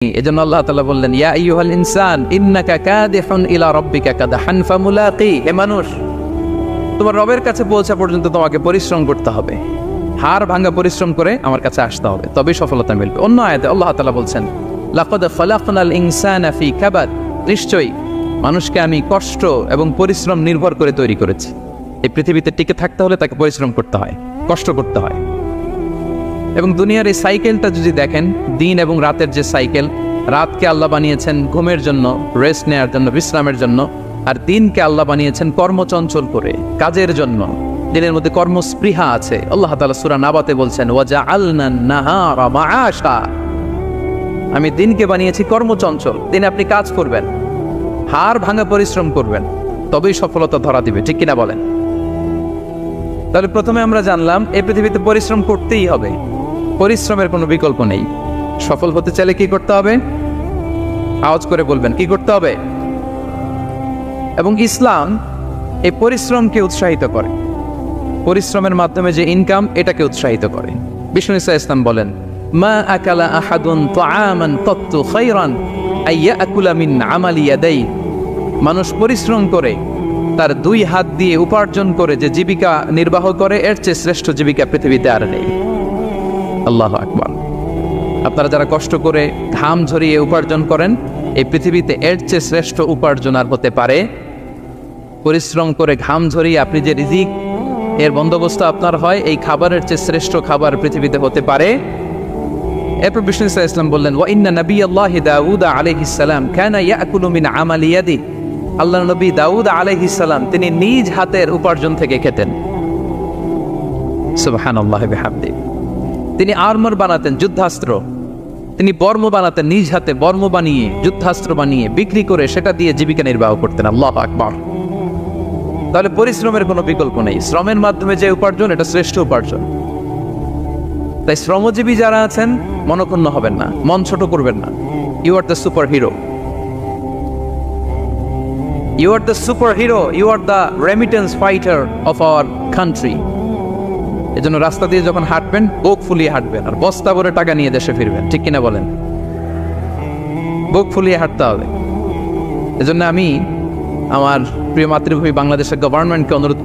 এজন্য আল্লাহ তাআলা বললেন, ইয়া আইয়ুহাল ইনসান ইন্নাকা কাদিহুন ইলা রাব্বিকা কাদহান ফামুলাকি। হে মানুষ, তোমার রবের কাছে পৌঁছা পর্যন্ত তোমাকে পরিশ্রম করতে হবে, হাড় ভাঙা পরিশ্রম করে আমার কাছে আসতে হবে, তবেই সফলতা মিলবে। অন্য আয়াতে আল্লাহ তাআলা বলছেন, লাকাদ খালাকনাল ইনসানা ফি কাবাদ। নিশ্চয়ই মানুষকে আমি কষ্ট এবং পরিশ্রম নির্ভর করে তৈরি করেছি। এই পৃথিবীতে টিকে থাকতে হলে তাকে পরিশ্রম করতে হয়, কষ্ট করতে হয়। এবং দুনিয়ার এই সাইকেলটা যদি দেখেন, দিন এবং রাতের যে সাইকেল, রাতকে আল্লাহ বানিয়েছেন ঘুমের জন্য, রেস্ট নেওয়ার জন্য, বিশ্রামের জন্য, আর দিনকে আল্লাহ বানিয়েছেন কর্মচঞ্চল করে, কাজের জন্য। দিনের মধ্যে কর্মস্পৃহা আছে। আল্লাহ তাআলা সূরা নাবাতে বলছেন, ওয়াজআলনান নাহারা মাআশা। আমি দিনকে বানিয়েছি কর্মচঞ্চল, দিনে আপনি কাজ করবেন, হাড় ভাঙা পরিশ্রম করবেন, তবেই সফলতা ধরা দিবে। ঠিক কিনা বলেন? তাহলে প্রথমে আমরা জানলাম এই পৃথিবীতে পরিশ্রম করতেই হবে, পরিশ্রমের কোনো বিকল্প নেই। সফল হতে চাইলে কি করতে হবে? আওয়াজ করে বলবেন, কি করতে হবে? এবং ইসলাম এই পরিশ্রমকে উৎসাহিত করে, পরিশ্রমের মাধ্যমে যে ইনকাম, এটাকে উৎসাহিত করে। বিষ্ণু ইসলাম বলেন, মা আকালা আহাদুন তাআমান কাত্তু খায়রান আইয়াকুলা মিন আমালি ইয়াদাই। মানুষ পরিশ্রম করে তার দুই হাত দিয়ে উপার্জন করে যে জীবিকা নির্বাহ করে, এর চেয়ে শ্রেষ্ঠ জীবিকা পৃথিবীতে আর নেই। আল্লাহু আকবার। আপনারা যারা কষ্ট করে ঘাম ঝরিয়ে উপার্জন করেন, এই পৃথিবীতে এর চেয়ে শ্রেষ্ঠ উপার্জন আর হতে পারে? পরিশ্রম করে ঘাম ঝরিয়ে আপনি যে রিজিক এর বন্দোবস্ত আপনার হয়, এই খাবারের চেয়ে শ্রেষ্ঠ খাবার পৃথিবীতে হতে পারে? এরপর বিষ্ণু ইসলাম বললেন, ওয়া ইন্না নাবিয়াল্লাহি দাউদ আলাইহিস সালাম কানা ইয়াকুলু মিন আমালি ইয়াদি। আল্লাহর নবী দাউদ আলাইহিস সালাম তিনি নিজ হাতের উপার্জন থেকে খেতেন। সুবহানাল্লাহি বিহামদি। তিনি আর্মার বানাতেন, যুদ্ধাস্ত্র, তিনি বর্ম বানাতেন, নিজ হাতে বর্ম বানিয়ে, যুদ্ধাস্ত্র বানিয়ে বিক্রি করে সেটা দিয়ে জীবিকা নির্বাহ করতেন। আল্লাহু আকবার। তাহলে পরিশ্রমের কোনো বিকল্প নেই। শ্রমের মাধ্যমে যে উপার্জন, এটা শ্রেষ্ঠ উপার্জন। তাই শ্রমজীবী যারা আছেন, মনক্ষুণ্ণ হবেন না, মন ছোট করবেন না। You are the super hero, you are the super hero, you are the remittance fighter of our country. এজন্য রাস্তা দিয়ে যখন হাঁটবেন, বুক ফুলিয়ে হাঁটবেন, আর বস্তা ভরে টাকা নিয়ে দেশে ফিরবেন। ঠিক কিনা বলেন? বুক ফুলিয়ে হাঁটতে হবে। এজন্য আমি আমার প্রিয় মাতৃভূমি বাংলাদেশের গভর্নমেন্টকে অনুরোধ